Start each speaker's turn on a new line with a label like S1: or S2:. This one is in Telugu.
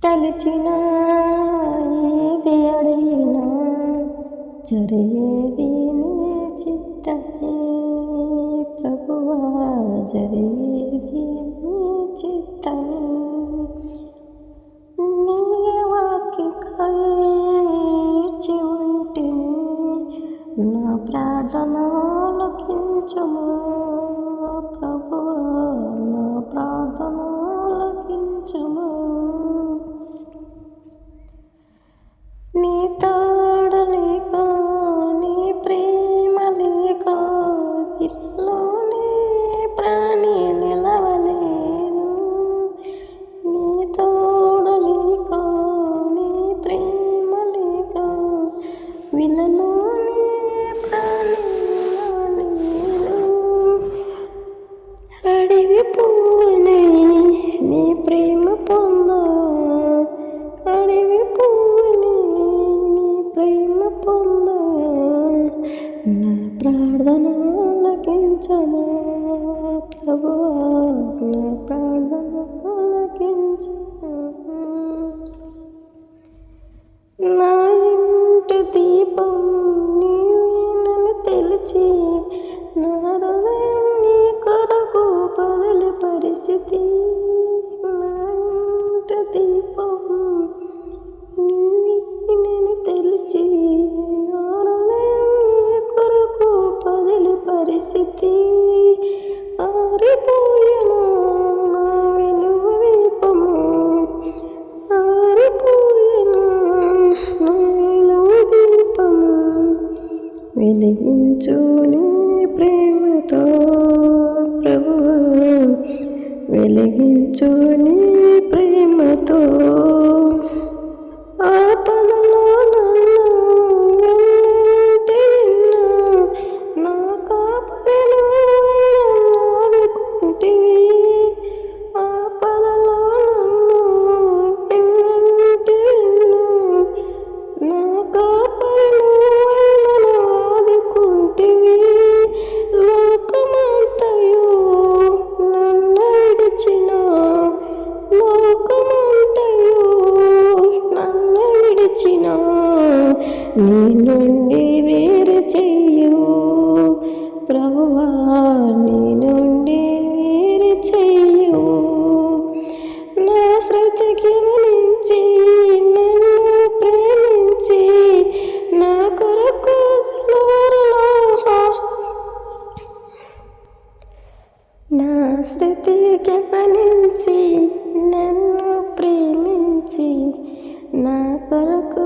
S1: తలిచిన ఏది అడిగినా జరిగేది నీ చిత్తమే ప్రభువా, జరిగేది నీ చిత్తమే. నీ వాక్యకై ఏడ్చి ఉంటిని, నా ప్రార్థన ఆలకించుము ప్రభువా, నా ప్రార్థన ఆలకించుము. నీ తోడ లేక, నీ ప్రేమ లేక ఇల్లులోనే ప్రాణి నిలవలేదు. నీ తోడ లేక, నీ ప్రేమ లేక విలలోనే ప్రాణి నిలవలేదు. అడవి పువ్వునే నీ ప్రేమ పొందా, అడవి పువ్వునే నీ ప్రేమ పొందా, నా ప్రార్థన ఆలకించమా ప్రభువా, నా ప్రార్థన ఆలకించమా. నా ఇంటి దీపం నీవేనని తెలిసి, నా హృదయం నీ కొరకు బదులు పరిస్థితి. నా ఇంటి దీపం నీవేనని తెలిసి, నా హృదయం నీ కొరకు బదులు పరిస్థితి. ఆరిపోయెను నా వెలుగు దీపము, ఆరిపోయెను నా వెలుగు దీపము. వెలిగించు నీ ప్రేమతో ప్రభువా, వెలిగించు నీ ప్రేమతో. ఆపదలో నన్ను వెన్నంటి నిన్ను, నా కాపరిను ఆదుకుంటివి. ఆపదలో నన్ను వెన్నంటి నిన్ను, నా కాపరిను ఆదుకుంటివి. లోకమంతయు నన్ను విడిచిన, లోకమంతయు నన్ను విడిచిన, నీ నుండి వేరు చెయ్యు ప్రభువా, నీ నుండి వేరు చెయ్యు. నా శ్రద్ధకి గమనించి నన్ను ప్రేమించి, నా కొరకు సిలువలో, నా స్థితికి గమనించి నన్ను ప్రేమించి, నా కొరకు